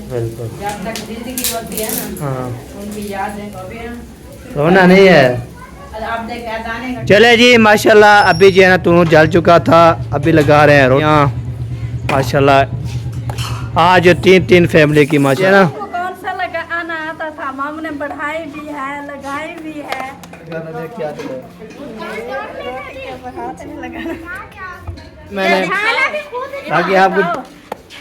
बिल्कुल जब तक जिंदगी होती है ना, हाँ उनकी यादें कभी ना रोना नहीं है। आप देख अदाने का चले जी माशाल्लाह, अभी जो है ना तू जल चुका था, अभी लगा रहे हैं रोटियाँ माशाल्लाह। आज 3-3 फैमिली की माशाल्लाह ना। आपको कौन सा लगा आना आता था? मामू ने बढ़ाई भी है, लगाई भी है। मैंने आगे आपको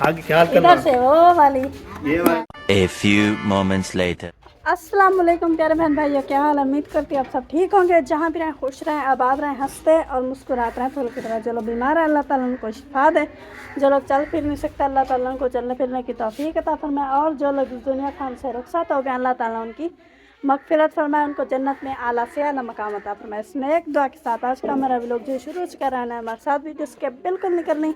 आगे ख्याल करना इधर से वो वाली। ये वाला। A few moments later. अस्सलाम वालेकुम प्यारे बहन भाइयों, क्या हाल? उम्मीद करती हूँ आप सब ठीक होंगे। जहाँ भी रहें खुश रहें, आबाद रहें, हंसते और मुस्कुराते रहें। थोड़ी की तरह जो लोग बीमार है अल्लाह ताला उनको शिफा दे, जो लोग चल फिर नहीं सकते अल्लाह ताला उनको चलने फिरने की तौफीक अता फरमाए, और जो लोग इस दुनिया खान से रुखसत हो गए अल्लाह ताला उनकी मगफिरत फरमाए, उनको जन्नत में आला से आला मकाम अता फरमाए। इसमें एक दुआ के साथ आज का हमारा व्लॉग जो शुरू कर रहे हैं हमारे साथ वीडियो के बिल्कुल नहीं करनी।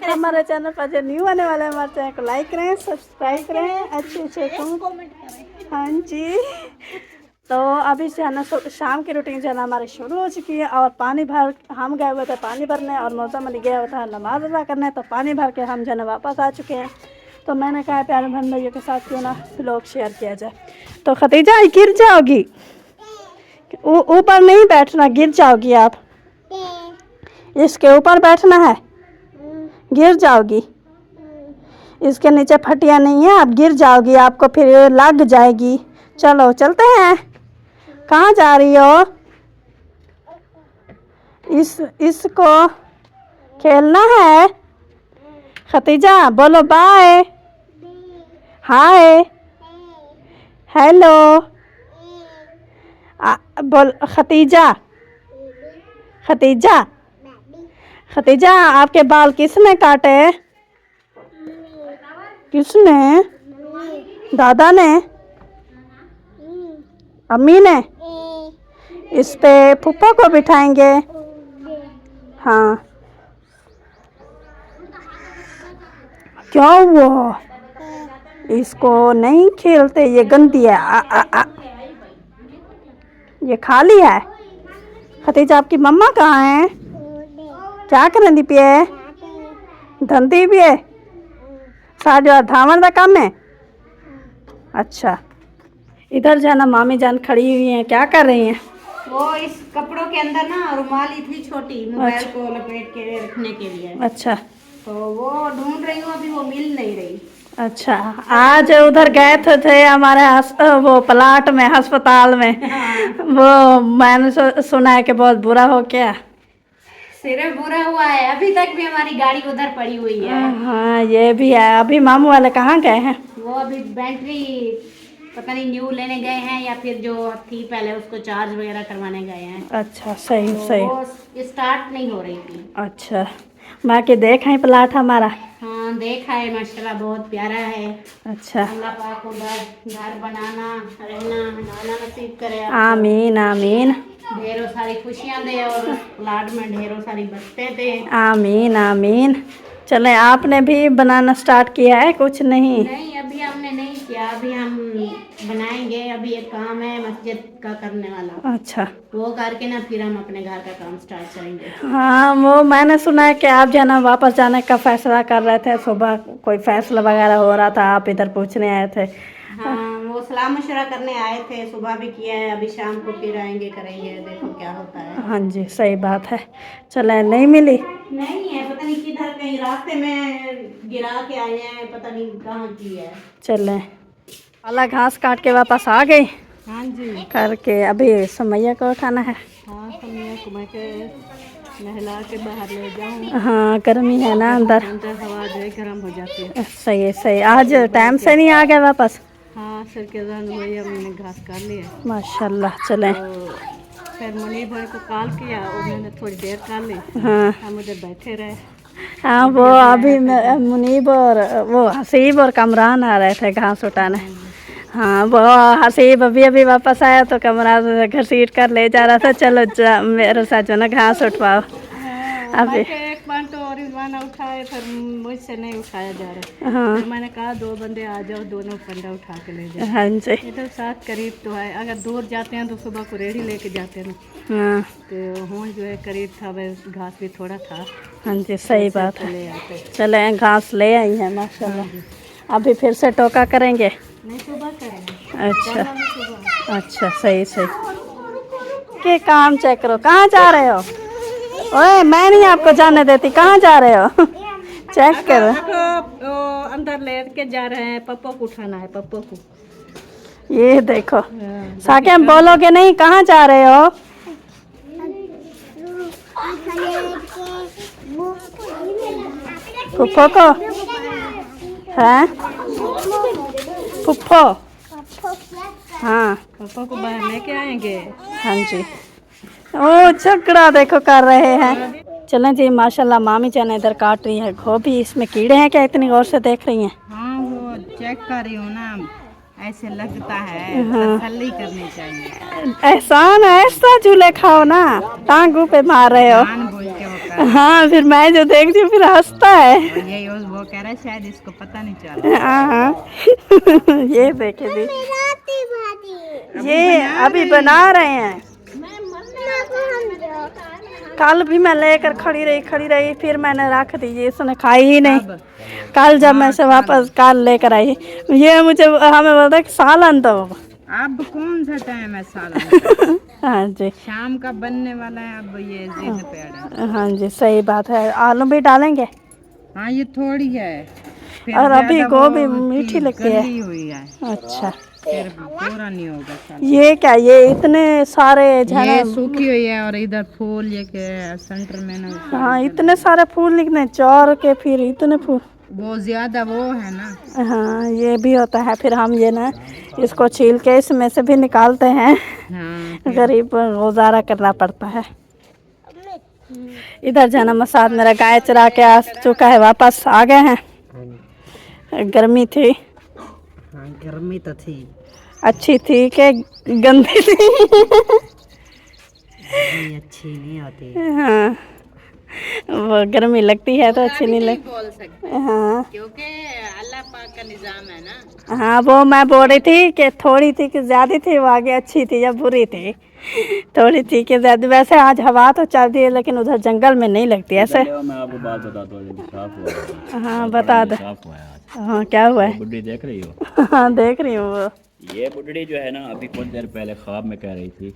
हमारे चैनल पर जो न्यू आने वाले हैं हमारे चैनल को लाइक करें, सब्सक्राइब करें, अच्छे कमेंट करें। हाँ जी, तो अभी से है ना शाम की रूटीन जो है ना हमारी शुरू हो चुकी है, और पानी भर हम गए हुए थे पानी भरने, और मौसम अली गया हुआ था नमाज अदा करने, तो पानी भर के हम जो है ना वापस आ चुके हैं। तो मैंने कहा प्यारे बहन भाइयों के साथ क्यों ना व्लॉग शेयर किया जाए। तो खतीजा गिर जाओगी, ऊपर नहीं बैठना, गिर जाओगी आप। इसके ऊपर बैठना है, गिर जाओगी। इसके नीचे फटिया नहीं है, आप गिर जाओगी, आपको फिर लग जाएगी। चलो चलते हैं। कहाँ जा रही हो? इसको खेलना है। खतीजा बोलो बाय, हाय, हेलो। बोल खतीजा, खतीजा, खतीजा आपके बाल किसने काटे? किसने? दादा ने? अम्मी ने? इस पे फूफा को बिठाएंगे। हाँ क्या वो इसको नहीं खेलते, ये गंदी है। ये खाली है। खतीजा आपकी मम्मा कहाँ है? क्या करती पिए? धंधी भी है, साजो धावन का काम है। अच्छा, इधर जाना मामी जान खड़ी हुई हैं, क्या कर रही हैं? वो इस कपड़ों के अंदर ना रुमाली थी छोटी, मोबाइल को लपेट के रखने के लिए। अच्छा, तो वो ढूंढ रही हूँ, अभी वो मिल नहीं रही। अच्छा, आज उधर गए थे हमारे वो प्लाट में, अस्पताल में। वो मैंने सुना है कि बहुत बुरा हो गया। सिर्फ बुरा हुआ है, अभी तक भी हमारी गाड़ी उधर पड़ी हुई है। हाँ ये भी है। अभी मामू वाले कहाँ गए हैं? वो अभी बैटरी पता नहीं न्यू लेने गए हैं, या फिर जो थी पहले उसको चार्ज वगैरह करवाने गए हैं। अच्छा, सही तो सही। वो स्टार्ट नहीं हो रही थी। अच्छा, बाकी देखा है प्लाट हमारा? हाँ देखा है, माशाल्लाह बहुत प्यारा है। अच्छा, अल्लाह पाक उधर घर बनाना रहना नसीब करे। आमीन आमीन ढेरों सारी खुशियाँ दे, और प्लाट में ढेरों सारी बरकतें दे। आमीन आमीन। चले, आपने भी बनाना स्टार्ट किया है? कुछ नहीं? नहीं अभी हमने नहीं किया, अभी हम बनाएंगे। अभी एक काम है मस्जिद का करने वाला। अच्छा, वो करके ना फिर हम अपने घर का काम स्टार्ट करेंगे। हाँ वो मैंने सुना है कि आप जाना वापस जाने का फैसला कर रहे थे। सुबह कोई फैसला वगैरह हो रहा था, आप इधर पूछने आए थे। हाँ वो सलाह मशवरा करने आए थे, सुबह भी किया है, अभी शाम को फिर आएंगे, करेंगे, देखो क्या होता है। हाँ जी, सही बात है। चले, नहीं मिली? नहीं है, पता नहीं किधर, कहीं रास्ते में गिरा के आए हैं, पता नहीं कहाँ की है। चले, वाला घास काट के वापस आ गई। हाँ जी, करके अभी समैया को उठाना है। हाँ समय को मैं के नहला के बाहर ले जाऊँ। हाँ गर्मी है ना अंदर, हवा जो है गर्म हो जाती है। सही है सही। आज टाइम से नहीं आ गए वापस? हाँ सर के जान वही हमने घास काट लिया। माशाल्लाह। चले, तो फिर मुनीब भाई को कॉल किया, उन्होंने थोड़ी देर कर ली। हाँ हम उधर बैठे रहे। हाँ, वो अभी मुनीब और वो हसीब और कमरान आ रहे थे घास उठाने। हाँ वो हसीब अभी वापस आया तो कमरान घसीट कर ले जा रहा था, चलो मेरे साथ जो ना घास उठवाओ। अभी एक बार तो रिजवान खाना उठाए, फिर मुझसे नहीं उठाया जा रहा। हाँ फिर मैंने कहा 2 बंदे आ जाओ, दोनों फंडा उठा के ले जाओ। हाँ जी इधर साथ करीब तो है, अगर दूर जाते हैं तो सुबह को रेडी लेके जाते हैं ना, हाँ तो हूँ जो है करीब था, वह घास भी थोड़ा था, हाँ जी सही बात है। ले आते। चले घास ले आई है माशाल्लाह। अभी फिर से टोका करेंगे। नहीं सुबह करेंगे। अच्छा सुबह अच्छा सही सही। के काम चेक करो, कहाँ जा रहे हो? ओए मैं नहीं आपको जाने देती, कहाँ जा रहे हो? चेक करो। अंदर ले के जा रहे हैं, पप्पो को उठाना है, पप्पो को। ये देखो साकिब, बोलोगे नहीं, कहाँ जा रहे हो? फुफ्फो को है, फुफ्फो हाँ पप्पो को बाहर लेके आएंगे। हाँ जी। ओ झगड़ा देखो कर रहे हैं। चलें जी, माशाल्लाह मामी जान इधर काट रही है गोभी। इसमें कीड़े हैं क्या, इतनी गौर से देख रही हैं? हाँ वो चेक कर रही हूँ ना, ऐसे लगता है, तसल्ली करनी चाहिए। एहसान है, ऐसा झूले खाओ ना, टांगों पे मार रहे हो। कान बोल के वो कर, हाँ फिर मैं जो देखती हूँ फिर हंसता है। यही वो कह रहा है, शायद इसको पता नहीं चला। हाँ ये देखे भी, ये अभी बना रहे हैं। कल भी मैं लेकर खड़ी रही, फिर मैंने रख दी, ये इसने खाई ही नहीं। कल जब मैं से वापस कल लेकर आई, ये मुझे हमें बोलता कि सालन दो। अब कौन सा टाइम है सालन? हाँ जी शाम का बनने वाला है, अब ये जिद पे अड़ा है। हाँ जी सही बात है। आलू भी डालेंगे। हाँ ये थोड़ी है, फिर और अभी ज्यादा गोभी वो मीठी लगती है। गली हुई है, अच्छा फिर पूरा नहीं होगा सालन। ये क्या, ये इतने सारे ये झने, सूखी हुई है, और इधर फूल ये के सेंटर में ना, हाँ इतने सारे फूल निकले चौर के, फिर इतने फूल। वो ज्यादा वो है ना। हाँ ये भी होता है। फिर हम ये ना इसको छील के इसमें से भी निकालते हैं। हाँ गरीब गुजारा करना पड़ता है। इधर जाना मसाद मेरा गाय चरा के आ चुका है, वापस आ गए हैं। गर्मी थी, हाँ गर्मी तो थी, अच्छी थी कि गंदी थी? अच्छी नहीं होती। हाँ वो गर्मी लगती है तो अच्छी नहीं लगती। बोल सकते हाँ क्योंकि अल्लाह पाक का निजाम है ना। हाँ वो मैं बोल रही थी कि थोड़ी थी कि ज्यादा थी, वो आगे अच्छी थी या बुरी थी? थोड़ी थी कि ज्यादा। वैसे आज हवा तो चल रही है, लेकिन उधर जंगल में नहीं लगती ऐसे। मैं आपको बात बताता हूँ, साफ हुआ है। हाँ बता दे। साफ हुआ है आज। हाँ क्या हुआ है? बुढ़ी देख रही हो? हाँ देख रही हूँ। वो ये बुढ़ी जो है ना, अभी कुछ देर पहले ख्वाब में कह रही थी,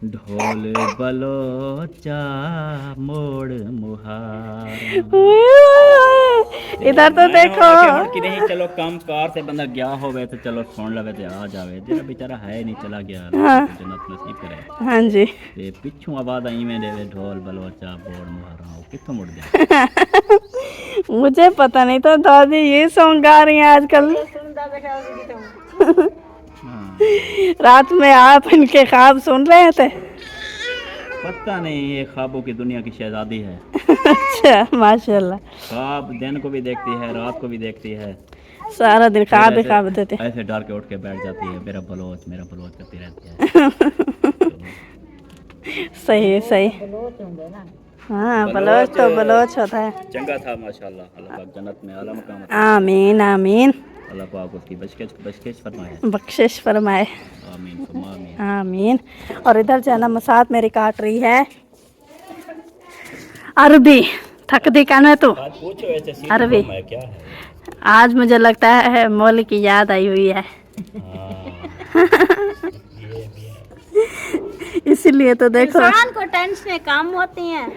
ढोल बलोचा मोड़ मुहार। इधर तो देखो। कि नहीं चलो काम कार से बंदा गया होवे तो चलो सुन लवे तो आ जावे, तेरा बेचारा है नहीं, चला गया, जन्नत नसीब करे। हाँ जी ते पिछू आवाज आई में देवे ढोल बलोचा मोड़ मुहार, कित्थों मुड़ गया? मुझे पता नहीं था दादी ये सॉन्ग गा रही हैं आजकल। हाँ। रात में आप इनके ख्वाब सुन रहे थे? पता नहीं, ये ख्वाबों की दुनिया की शहजादी है। अच्छा माशाल्लाह। ख्वाब दिन को भी देखती है, रात को भी देखती है, सारा दिन ख्वाब ही ऐसे- ख्वाब देते। ऐसे डर के उठ के बैठ जाती है, मेरा बलोच करती रहती है। सही सही। हाँ बलोच तो बलोच होता है। चंगा था माशाल्लाह, अल्लाह पाक जन्नत में आला मकाम, आमीन आमीन, अल्लाह पाक उसकी बख्शिश फरमाए। बख्शिश फरमाए। आमीन सुम्मा आमीन। आमीन। और इधर जाना मसाद मेरी काट रही है अरबी। थक दी कान तू? आज पूछो ऐसे सीधी अरबी। फरमाए क्या है? आज मुझे लगता है मौली की याद आई हुई है। इसीलिए तो देखो, इंसान को टेंशन कम होती हैं।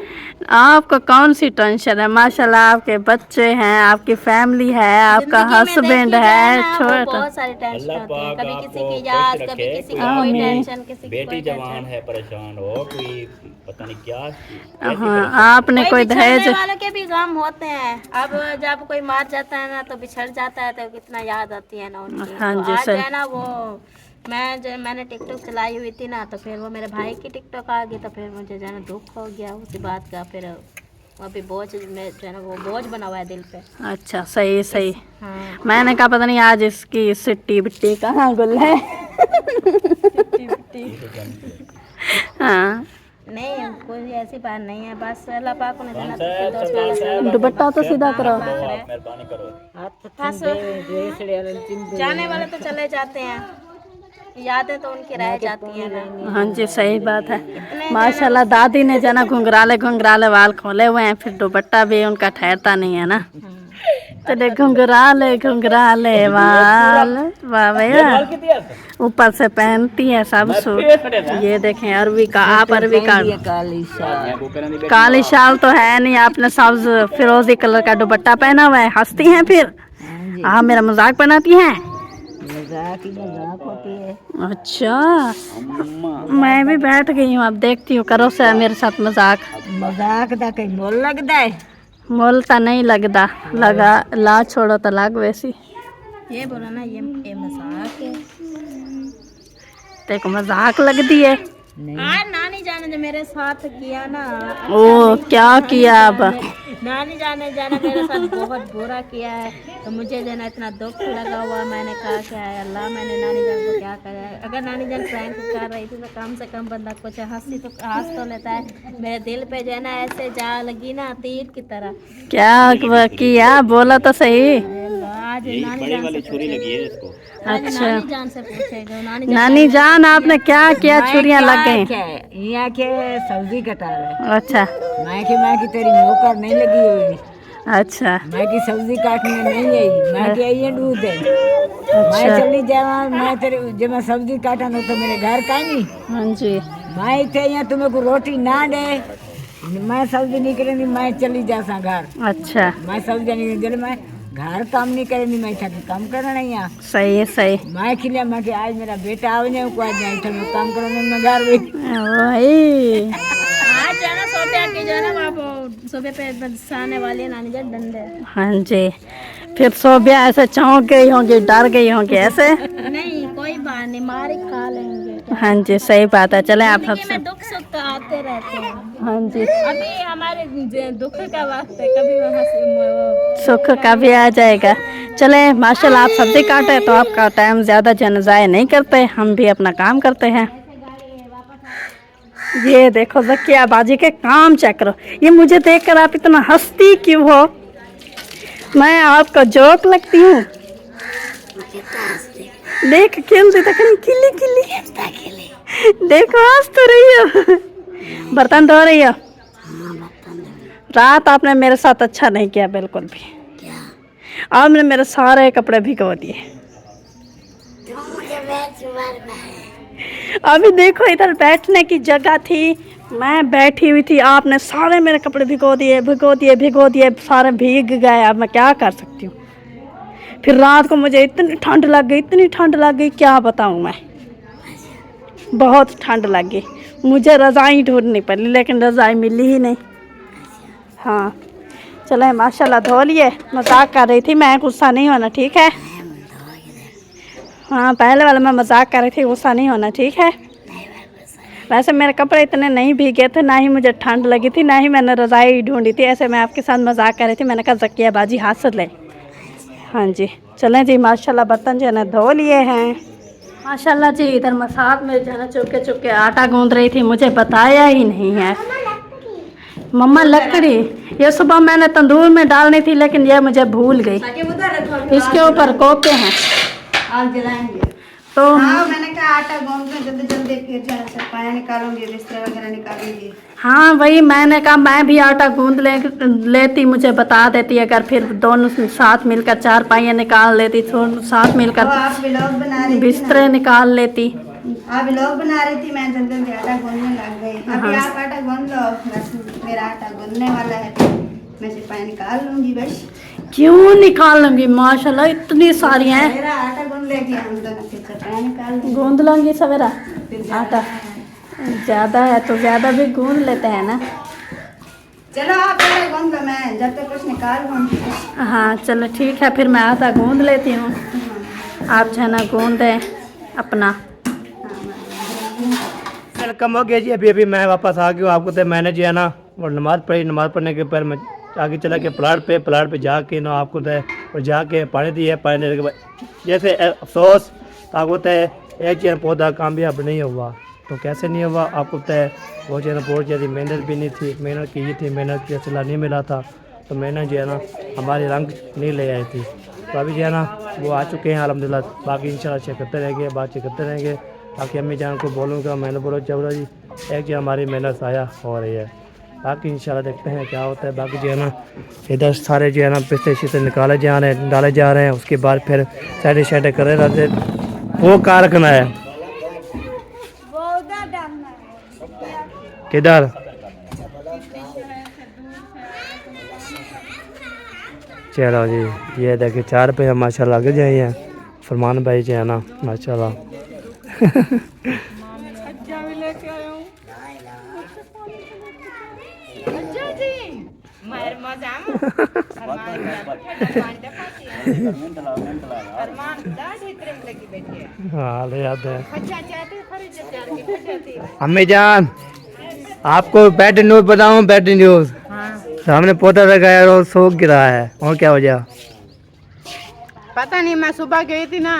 आपको कौन सी टेंशन है? माशाल्लाह आपके बच्चे हैं, आपकी फैमिली है, आपका हस्बैंड है, छोटा। बहुत सारी टेंशन अल्लाह होती हैं, पाक कभी आपको किसी की खुश याद, रखे, कभी किसी की कोई कोई आमीन। टेंशन, किसी की बेटी कोई जवान है, परेशान हो, कोई पता नहीं क्या। हाँ आपने कोई बिछड़ने दहेज, वालों के भी गम होते हैं। अब जब कोई मार जाता है ना तो बिछड़ जाता है, तो कितना याद आती है ना उनकी। हाँ तो जी, आज सही। है ना वो मैंने टिकटॉक चलाई हुई थी ना, तो फिर वो मेरे भाई की टिकटॉक आ गई, तो फिर मुझे जो है ना दुख हो गया उसी बात का। फिर अभी बोझ में जो है ना वो बोझ बना हुआ है दिल पे। अच्छा सही सही। हाँ मैंने कहा पता नहीं आज इसकी सिट्टी बिट्टी कहाँ गुल है। हाँ नहीं कोई ऐसी बात नहीं है, बस अल्लाह पाक ने जन्नत के दोस्त वाला दुपट्टा तो सीधा करो। मेहरबानी करो। बस जाने वाले तो चले जाते हैं, यादें तो उनकी रह जाती हैं ना। हाँ जी सही बात है। माशाल्लाह दादी ने जना घुंघराले घुंघराले वाल खोले हुए हैं, फिर दुपट्टा भी उनका ठहरता नहीं है ना। तो घुंघराले घुंघराले वाल, वाह भैया, ऊपर से पहनती है सब सूट। ये देखें अरबी का, आप अरबी का काली शाल तो है नहीं, आपने सब्ज फिरोजी कलर का दुपट्टा पहना हुआ है। हंसती हैं फिर आप मेरा मजाक बनाती हैं? मजाक होती है। अच्छा मैं भी बैठ गई हूँ, अब देखती हूँ करो से मेरे साथ मजाक। मजाक दा कहीं मोल लगता है, मोल तो नहीं लगता, लगा ला छोड़ो तो लग वैसी। ये बोला ना ये मजाक है। देखो मजाक लगती है। आज नानी जाने जो मेरे साथ किया ना, ओ क्या किया अब? नानी जाने मेरे साथ बहुत बुरा किया है, तो मुझे जो ना इतना दुख लगा हुआ। मैंने कहा क्या है अल्लाह, मैंने नानी जान को क्या करा है। अगर नानी जान प्रैंक कर रही थी तो कम से कम बंदा कुछ हंसी तो हंस तो लेता है। मेरे दिल पे जो है ना ऐसे जा लगी ना तीर की तरह। क्या किया बोला तो सही। आज नानी जान से छुरी लगी है इसको। अच्छा नानी जान से पूछेगा, नानी जान आपने क्या किया? छुरियां लग गई। यहाँ के सब्जी कटा रहे। अच्छा मैं की तेरी नौकर नहीं लगी हुई। अच्छा मैं की सब्जी काटने नहीं आई, मैं की आई है दूध है। मैं चली जावा, मैं तेरे जब मैं सब्जी काटा ना तो मेरे घर का नहीं। हाँ जी मैं थे यहाँ तुम्हें को रोटी ना दे, मैं सब्जी नहीं करेंगी, मैं चली जासा घर। अच्छा मैं सब्जी नहीं जब मैं घर काम नहीं करेंगी, मैं था काम करना यहाँ। सही है सही। मैं खिलिया मैं कि आज मेरा बेटा आवने को आज नहीं था मैं काम करने में घर भी वही आज जाना सोफिया की जो है ना वहाँ सोफे पे बरसाने वाली है नानी जान डंडे। हाँ जी फिर सोबिया ऐसे चौंक गई होंगी, डर गई होंगी ऐसे। नहीं कोई बात नहीं, मार खा लेंगे। हाँ जी सही बात है। चले आप जिंदगी सबसे में दुख सुख तो आते रहते हैं। हाँ जी अभी हमारे दुख का वक्त है, कभी वो सुख का भी आ जाएगा। चले माशाल्लाह आप सब्जी काटे तो आपका टाइम ज़्यादा ज़ाया नहीं करते, हम भी अपना काम करते हैं। ये देखो ज़किया बाजी के काम चेक करो। ये मुझे देखकर आप इतना हंसती क्यों हो? मैं आपका जोक लगती हूँ? देख खेलती तक किली किली देखो हंस तो रही हो। बर्तन धो रही हो? रात आपने मेरे साथ अच्छा नहीं किया बिल्कुल भी। आपने मेरे सारे कपड़े भिगो दिए। अभी देखो इधर बैठने की जगह थी, मैं बैठी हुई थी, आपने सारे मेरे कपड़े भिगो दिए, सारे भीग गए। अब मैं क्या कर सकती हूँ? फिर रात को मुझे इतनी ठंड लग गई क्या बताऊँ मैं। बहुत ठंड लग गई, मुझे रज़ाई ढूंढनी पड़ी लेकिन रज़ाई मिली ही नहीं। हाँ चले माशाल्लाह धो लिए। मजाक कर रही थी मैं, गुस्सा नहीं होना ठीक है। हाँ पहले वाला मैं मजाक कर रही थी, गुस्सा नहीं होना ठीक है। वैसे मेरे कपड़े इतने नहीं भीगे थे, ना ही मुझे ठंड लगी थी, ना ही मैंने रज़ाई ढूंढी थी। ऐसे मैं आपके साथ मजाक कर रही थी। मैंने कहा ज़किया बाजी हाथ से ले। हाँ जी चलें जी माशाल्लाह बर्तन जो है ना धो लिए हैं माशाल्लाह जी। इधर मसाद में जो है ना चुपके आटा गूंद रही थी, मुझे बताया ही नहीं है। मम्मा लकड़ी ये सुबह मैंने तंदूर में डालनी थी लेकिन ये मुझे भूल गई। इसके ऊपर कोके हैं आग जलाएंगे तो हाँ मैंने कहा आटा गूंद लो जल्दी जल्दी, फिर जो है पाया निकालूंगी, बिस्तर वगैरह निकालूंगी। हाँ वही मैंने कहा मैं भी आटा गूंद लेती, मुझे बता देती अगर फिर दोनों साथ मिलकर चार पाइयाँ निकाल लेती, साथ मिलकर आप व्लॉग बना रही थी बिस्तरे निकाल लेती। आप व्लॉग बना रही थी, मैं जल्दी जल्दी आटा गूंदने लग गई। अभी आप आटा गूंद लो, बस मेरा आटा गूंदने वाला है, मैं सिर्फ पाया निकाल लूंगी बस। क्यों निकाल लूंगी? माशाल्लाह इतनी सारी हैं। मेरा आटा गूंद लेगी, हम दोनों फिर पाया निकाल लूंगी। गूंद लूंगी सवेरा आटा, ज़्यादा है तो ज़्यादा भी गूंद लेते हैं ना। चलो आप आटा गूंद लो, मैं जब तक कुछ निकाल लूंगी। हाँ चलो ठीक है, फिर मैं आटा गूंद लेती हूँ, आप जो है ना गूंद दें अपना। वेलकम हो गया जी। अभी मैं वापस आ गया। आपको तो मैंने जो है ना और नमाज़ पढ़ी, नमाज़ पढ़ने के बाद मैं आगे चला के प्लाट पे जाके ना आपको तो और जाके पानी दिया। पानी देने के बाद जैसे अफसोस आपको तो एक चीज़ पौधा कामयाब नहीं हुआ। तो कैसे नहीं हुआ आपको पता है। वो जो है ना बहुत ज़्यादा मेहनत भी नहीं थी, मेहनत की थी, मेहनत की सिला नहीं मिला था, तो मेहनत जो है ना हमारे रंग नहीं ले आई थी। तो अभी जो है ना वो आ चुके हैं अल्हम्दुलिल्लाह। बाकी इंशाल्लाह चेक करते रहेंगे, बातचीत करते रहेंगे। बाकी अम्मी जान को बोलूँगा, मैंने बोलो चलो जी एक जो हमारी मेहनत आया हो रही है। बाकी इंशाल्लाह देखते हैं क्या होता है। बाकी जो है ना इधर सारे जो है ना पिस्ते शिस्ते निकाले जा रहे हैं, डाले जा रहे हैं। उसके बाद फिर साइड साइड करे रहते। वो कार रखना है किधर? चलो जी ये देखिए 4 पे हम माशाल्लाह लग जाए हैं। फरमान भाई जो है ना माशाल्लाह हाँ ले आते हैं। अम्मी जान आपको बैड न्यूज बताऊं, बैड न्यूज। सामने पौधा लगाया और सूख गिरा है, और क्या वजह? पता नहीं, मैं सुबह गई थी ना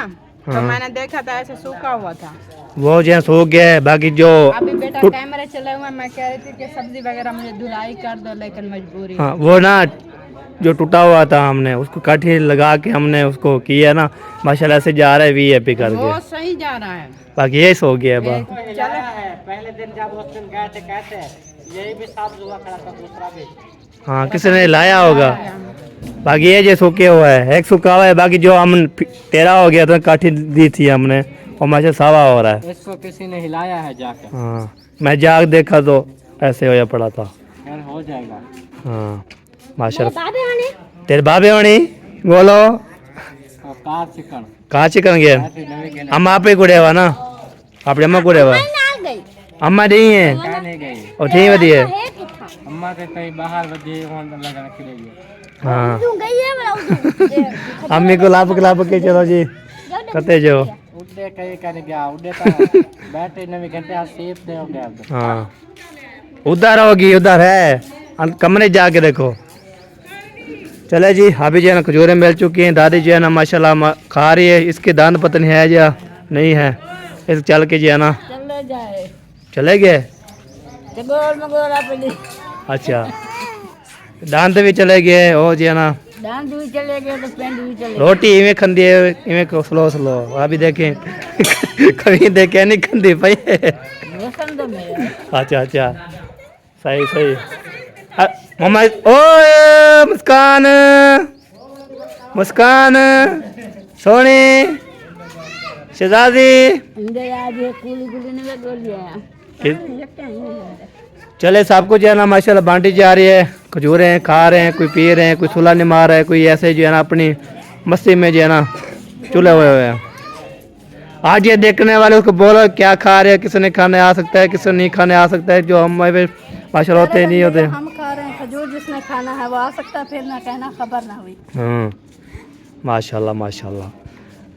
तो मैंने देखा था ऐसे सूखा हुआ था। वो जो है सूख गया है। बाकी जो अभी बेटा कैमरा चला हुआ, मैं कह रही थी कि सब्जी वगैरह मुझे धुलाई कर दो, लेकिन मजबूरी। हाँ वो ना जो टूटा हुआ था हमने उसको काठी लगा के हमने उसको किया ना माशाल्लाह से जा रहा है वीआईपी करके। वो सही जा रहा है। बाकी ये सो गया है। पहले दिन जब उस दिन गए थे कहते यही भी साफ हुआ खड़ा था, दूसरा भी। हाँ किसी ने लाया होगा। बाकी ये जो सूखे हुआ है, एक सूखा हुआ है। बाकी जो हम टेढ़ा हो गया तो काठी दी थी हमने और माशा सावा हो रहा है। इसको किसी ने हिलाया है जाकर। हाँ मैं जाग देखा तो ऐसे होया पड़ा था। हो जाएगा। हाँ माशाल्लाह। तेरे बाबे होनी बोलो कार चिकन कहाँ चिकन गया? अम्मा आप ही कुड़े हुआ ना, अपने अम्मा कुड़े हुआ? अम्मा नहीं है नहीं गई, और ठीक है दिए। अम्मा के कहीं बाहर बजे लगाने के लिए। हाँ अम्मी को लाभ के चलो जी करते जो। उड़े कहीं कर गया, उड़े तो बैठे 9 घंटे सेफ दे हो गया। हाँ उधर होगी, उधर है कमरे जाके देखो। चले जी अभी जो है ना खजूरें मिल चुकी हैं। दादी जो है ना माशाल्लाह खा रही है। इसके दांत पता नहीं है या नहीं है, इस चल के जो है ना चले जाए चले गए। अपनी अच्छा दांत भी चले गए और जो है ना डांस भी चले गए तो पेंट भी चले रोटी इवें खंदी है, इवें स्लो स्लो। अभी देखें कभी देखे नहीं खंदी पई है। पसंद है मेरा। अच्छा अच्छा सही सही। मम्मा ओ मुस्कान मुस्कान सोनी शहजादी इंदे आज ये कुली ने बोल दिया। चले सबको जो है ना माशाल्लाह बांटी जा रही है। खजूरें खा रहे हैं, कोई पी रहे हैं, कोई सुला नहीं मार रहा है, कोई ऐसे जो है ना अपनी मस्ती में जो है ना चूल्हे हुए हैं। आज ये देखने वाले उसको बोलो क्या खा रहे हैं, किसने खाने आ सकता है, किसने नहीं खाने आ सकता है। जो हम माशाल्लाह होते ही नहीं होते। हम खा रहे हैं खजूर, जिसने खाना है वो आ सकता है, फिर ना कहना खबर ना हुई। हाँ माशाल्लाह माशाल्लाह।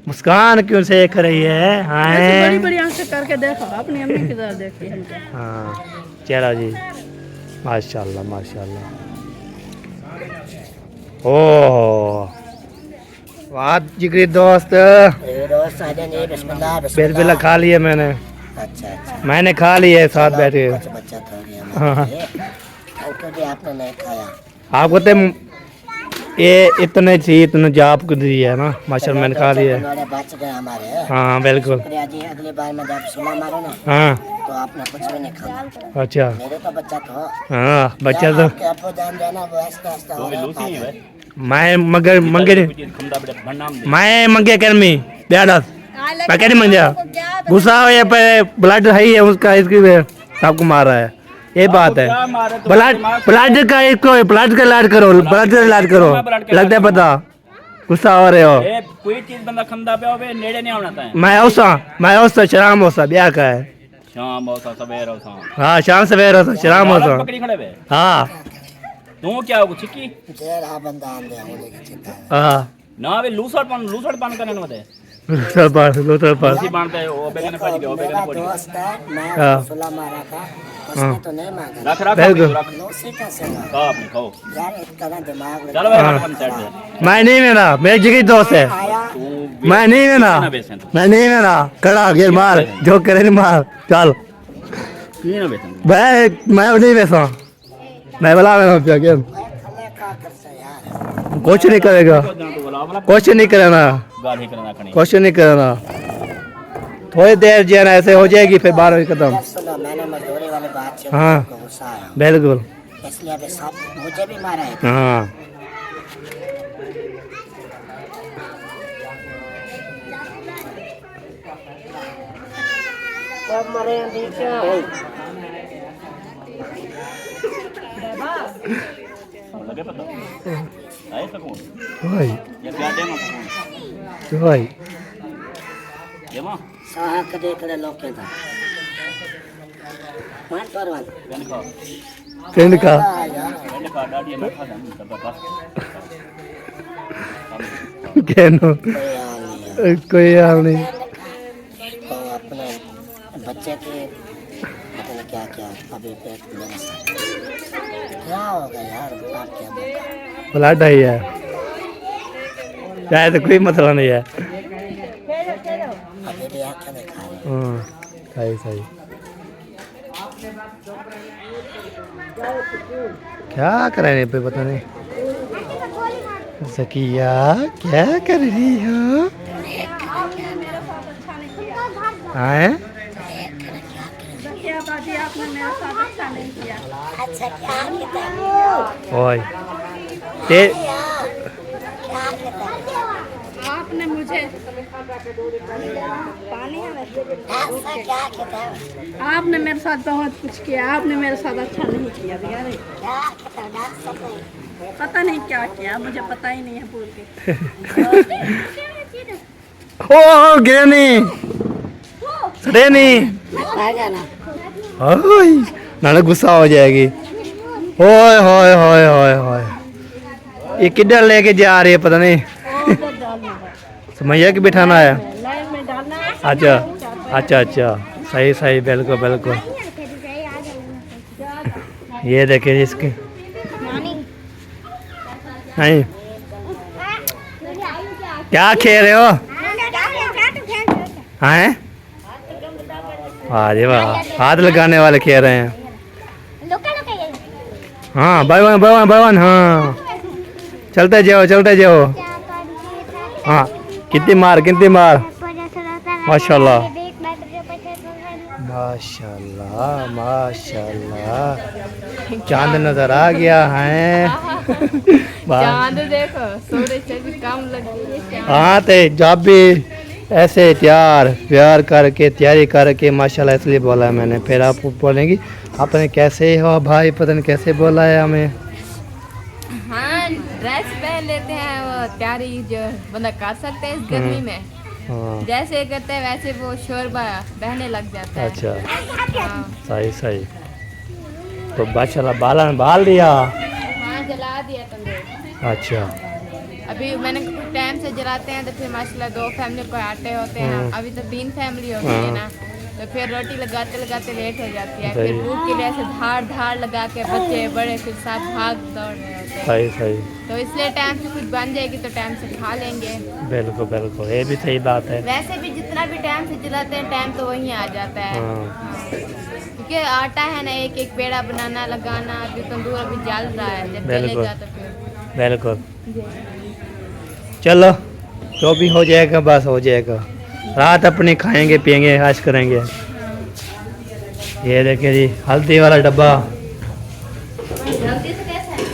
मुस्कान क्यों से देख रही है? हाँ बड़ी बड़ी आंखें करके देखो, अपनी अम्मी की तरह देखती है। हाँ चलो जी माशाल्लाह माशाल्लाह। ओह वाह जिगरी दोस्त, बिस्मिल्लाह खा लिए मैंने। अच्छा मैंने खा लिए साथ बैठे। बच्चा तो गया। हाँ अंकल भी आपने नहीं खाया। आपको तो ये इतने चाहिए, इतने जो आपको दी है ना माशाल्लाह मैंने खा लिए। बच गए हमारे। हाँ बिल्कुल। जी अगली बार में जब सुना मारो ना हाँ तो आपने कुछ भी नहीं खाया। अच्छा मेरे तो बच्चा तो हाँ बच्चा तो आपको जान देना वो ऐसा ऐसा हो रहा है। मैं मगर मंगे मैं मंगे कर्मी ब्याडस पैकेट मंजा गुस्सा हो या पे ब्लड है ही है उसका, इसकी सबको मार रहा है। ये बात है। ब्लड का इसको ब्लड का इलाज करो, ब्लड का इलाज करो। लगता है पता गुस्सा हो रहे हो। कोई चीज बंदा खंदा पे होवे नेड़े नहीं आना है। मैं औसा शराम औसा ब्याह का है। शाम औसा सवेर औसा। हाँ शाम सवेर औसा शराम औसा। पकड़ी खड़े बे। हाँ तू क्या हो चिक्की जेरा बंदा आन दे होने की चिंता है। हाँ ना वे लूसड़ पान करने मते लूसर पास इसी बांधते हैं वो बेगने पड़ गया, वो बेगने मेरा पड़ गया। दोस्त है, मैं हाँ। उसको सुला मारा था, उसने तो नहीं मांगा। रख रख बिल्कुल। रख लूसी कैसे लगा? खाओ अपने खाओ। यार इतना दिमाग में चलो भाई अपन साइड से। मैं नहीं मेरा मेरे जिगरी दोस्त है। आया। मैं नहीं मेरा ना बेसन मैं नहीं मेरा कड़ा गिर मार जो करे नहीं मार चल। की ना बेचन मैं नहीं वैसा मैं बोला मैं क्या क्या खले का करता यार कुछ नहीं करेगा तो बोला बोला कुछ नहीं करना गाल ही करना खणी कुछ नहीं करना थोड़ी देर जो है ना ऐसे हो जाएगी फिर 12 खत्म जब सुनो मैंने मजदूरी वाली बात से हाँ। उनको गुस्सा आया बिल्कुल इसलिए अभी सब मुझे भी मारा है हाँ लगे पता आए सकूं भाई ये क्या दे मत भाई ये मां साहा कदे कदे लोग के था मान परवान कन का किन का कन का डाडी में खा जान सब बस कहनो कोई हाल नहीं तो अपने बच्चे के पता नहीं क्या क्या अभी पेट में क्या होगा यार आप क्या बोल ब्लड है यार शायद कोई मतलब नहीं है अभी भी आंखें नहीं खा रहे हाँ सही सही क्या कर रहे हैं पे पता नहीं ज़किया क्या कर रही हो हैं क्या दादी आपने मेरे साथ अच्छा नहीं किया अच्छा क्या किया ओए ते आपने मुझे पानी है ऐसा क्या किया आपने मेरे साथ बहुत कुछ किया आपने मेरे साथ अच्छा नहीं किया भैया रे क्या किया डांस सकते पता नहीं क्या किया मुझे पता ही नहीं है बोल के ओ गिरनी सड़ेनी आ जाना ओए नाले गुस्सा हो जाएगी ओए होए होए होए होए ये किधर लेके जा रही है पता नहीं समैया की बिठाना है अच्छा अच्छा अच्छा सही सही बिल्कुल बिल्कुल ये देखिए इसकी नहीं क्या खेल रहे हो हैं अरे वाह हाथ लगाने वाले खेल रहे हैं हाँ बाय वन हाँ चलते जाओ हाँ कितनी मार माशाल्लाह माशाल्लाह माशाल्लाह चांद नजर आ गया है चांद देखो सूरज से भी कम लगती है हाँ तो जब भी ऐसे प्यार करके तैयारी करके माशाल्लाह इसलिए बोला है मैंने फिर आप बोलेंगी आपने कैसे हो भाई पता नहीं कैसे बोला है हमें हाँ ड्रेस पहन लेते हैं वो तैयारी जो बंदा कर सकते हैं इस गर्मी में हाँ जैसे करते हैं वैसे वो शोरबा बहने लग जाता है अच्छा हाँ सही तो माशाल्लाह बाल दिया हाँ जला दिया तंदूर अच्छा अभी मैंने टाइम से जलाते हैं तो फिर माशाल्लाह 2 फैमिली को आटे होते हैं अभी तो 3 फैमिली हो गई है ना तो फिर रोटी लगाते लगाते लेट हो जाती है फिर भूख के लिए ऐसे धार लगा के बच्चे बड़े फिर साथ भाग दौड़ रहे होते हैं सही तो इसलिए टाइम से कुछ बन जाएगी तो टाइम से खा लेंगे बिल्कुल ये भी सही बात है वैसे भी जितना भी टाइम से जलाते हैं टाइम तो वहीं आ जाता है हाँ क्योंकि आटा है ना एक पेड़ा बनाना लगाना अभी तंदूर अभी जल रहा है जब बिल्कुल। जलेगा तो फिर बिल्कुल चलो जो भी हो जाएगा बस हो जाएगा रात अपनी खाएंगे पिएंगे ऐश करेंगे ये देखिए जी हल्दी वाला डब्बा जल्दी से कैसे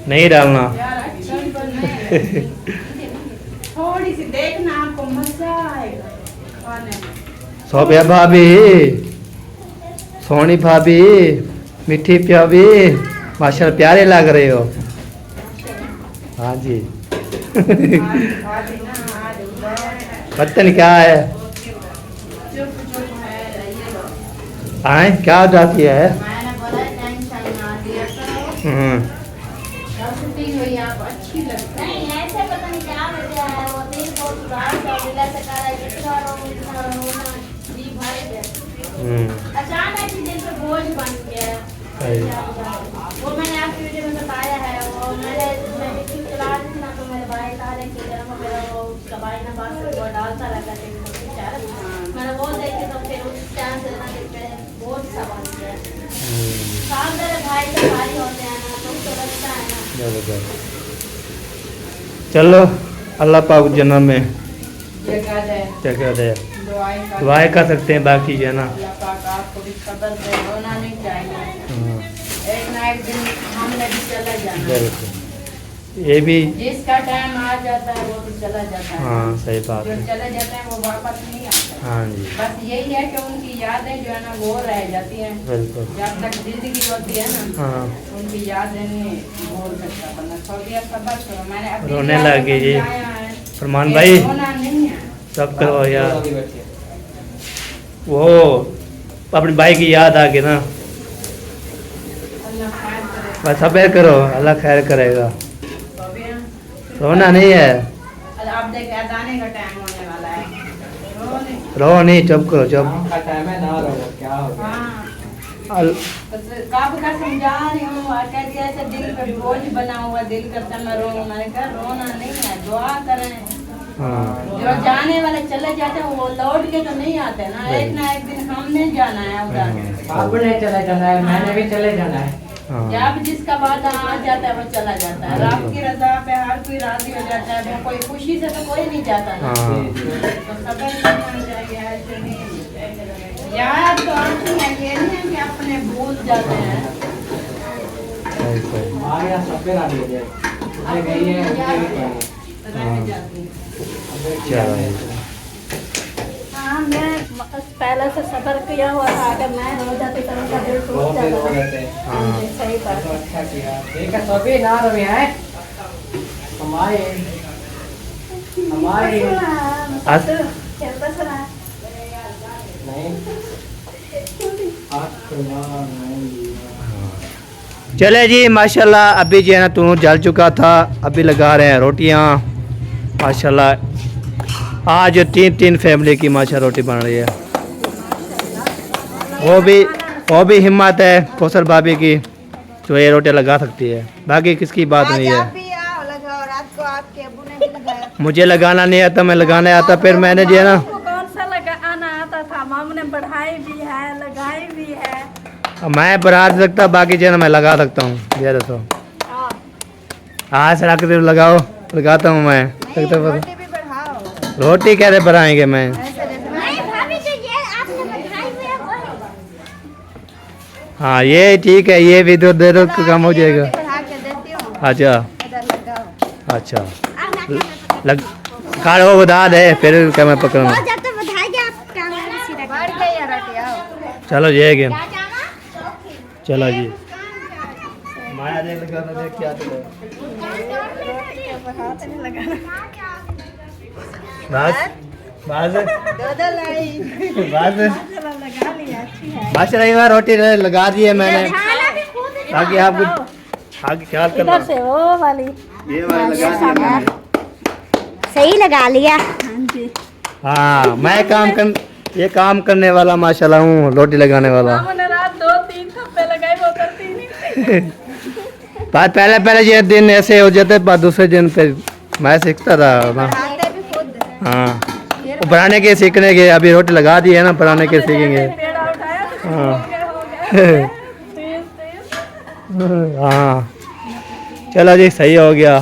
नहीं डालना थोड़ी सी देखना आपको मजा आएगा खाने में सोफिया भाभी सोनी भाभी मिठी प्याभी माशाल्लाह प्यारे लग रहे हो हाँ जी पता नहीं क्या है आए क्या जाती है मैंने बोला टेंशन ना लिया करो हम्म, रेसिपी हुई आप अच्छी लगती है नहीं ऐसे पता नहीं क्या हो गया है वो दिल बहुत उदास है दिल से कर रहा है इतना रोना जी भर गया अचानक ही दिल पे बोझ बन गया वो मैंने आपकी वीडियो में बताया है वो मैंने क्यों चला रही थी ना तो मेरे भाई सारे के जन्म मेरा वो दवाई ना बात वो डालता लगा मैंने वो देखे तो फिर उस टाइम से चलो अल्लाह पाक जन्नत में जगह दे, जगह दे, दुआएं दुआएं कर सकते हैं, बाकी जो है ना अल्लाह पाक आपको भी सब्र दे, रोना नहीं चाहिए। हाँ, एक ना एक दिन हमने भी चला जाना, बिल्कुल ये भी जिसका टाइम आ जाता है वो भी चला जाता है, हाँ सही बात जो है। चले जाते हैं वो वापस नहीं आते। हाँ जी बस यही है कि उनकी यादें जो है ना वो रह जाती हैं, बिल्कुल। जब तक जिंदगी होती है ना हाँ उनकी यादें नहीं भूल सकता बंदा। छोड़िए सब्र करो, मैंने अपनी रोने यादें लगे जी। समझाया है फरमान कि भाई रोना नहीं है। सब करो यार, वो अपने भाई की याद आ गई ना, अल्लाह खैर करे। बस सब्र करो, अल्लाह खैर करेगा। तो अभी रोना नहीं है, अब देख अजाने का टाइम होने वाला है, रो नहीं। रो नहीं, चुप करो चुप। हाँ अल- कब का समझा रही हूँ, कहती है ऐसे दिल पे बोझ बना हुआ, दिल करता मैं रो। मैंने कहा रोना नहीं है, दुआ करें। हाँ जो जाने वाले चले जाते हैं वो लौट के तो नहीं आते ना, एक ना एक दिन हमने जाना है उधर। आपने चले जाना है, मैंने भी चले जाना है। हाँ जब जिसका वादा आ जाता है वो चला जाता है। रब की रजा पे हर कोई राजी हो जाता है, वो कोई खुशी से तो कोई नहीं जाता ना। हाँ तो सब्र करना चाहिए, ऐसे नहीं। याद तो आती है, ये नहीं है कि अपने भूल जाते हैं। सही सही। हमारे यहाँ सब पे राजी हो जाए, अपनी याद रह जाती है। चलो हाँ मैं पहले से सब्र किया हुआ था, अगर मैं हो जाती तो उनका दिल टूट जाता। हाँ जी, सही बात है। अच्छा किया। ठीक है, सभी ना रहे हैं हमारे आज चलता सुना नहीं आज तो नहीं। चले जी माशाल्लाह, अभी जो है ना तू जल चुका था, अभी लगा रहे हैं रोटियां माशाल्लाह। आज 3 फैमिली की माशा रोटी बन रही है। वो भी हिम्मत है कौसर भाभी की, जो ये रोटी लगा सकती है, बाकी किसकी बात नहीं है। आप भी आओ लगाओ, रात को आपके अबू ने भी लगाया। मुझे लगाना नहीं आता, मैं लगाने आता, फिर मैंने जो है ना कौन सा लगाना आता था, मामू ने बढ़ाई भी है लगाई भी है। मैं बढ़ा सकता, बाकी जो है ना मैं लगा सकता हूँ। ये तो हाँ सड़क पे लगाओ, लगाता हूँ मैं। नहीं, रोटी भी बढ़ाओ। रोटी कैसे बनाएंगे मैं? हाँ ये ठीक है, ये भी दे दो कम हो जाएगा। बढ़ा के देती हूँ, अच्छा इधर लगाओ। अच्छा लग खाड़ो बता दे, फिर क्या मैं पकड़ूंगा। बढ़ गई है रोटी, आओ। चलो ये गेम, चलो जी। माया देख लगाना, देख क्या तो बस बस दो लाई। बस रही बार रोटी लगा दी है मैंने, ताकि आपको आगे ख्याल करना। इधर से वो वाली ये वाली लगा दी है मैंने। सही लगा लिया। हाँ मैं ये काम करने वाला माशाल्लाह हूँ, रोटी लगाने वाला। मामू ने रात 2-3 थप्पे लगाए, वो करती नहीं थी। पहले ये दिन ऐसे हो जाते, पर दूसरे दिन फिर मैं सीखता था ना। बढ़ाते भी खुद। हाँ वो बनाने के सीखने के, अभी रोटी लगा दी है ना, बनाने के सीखेंगे। पेड़ा उठाया तो हाँ हो गया। तेज तेज। हाँ चलो जी, सही हो गया।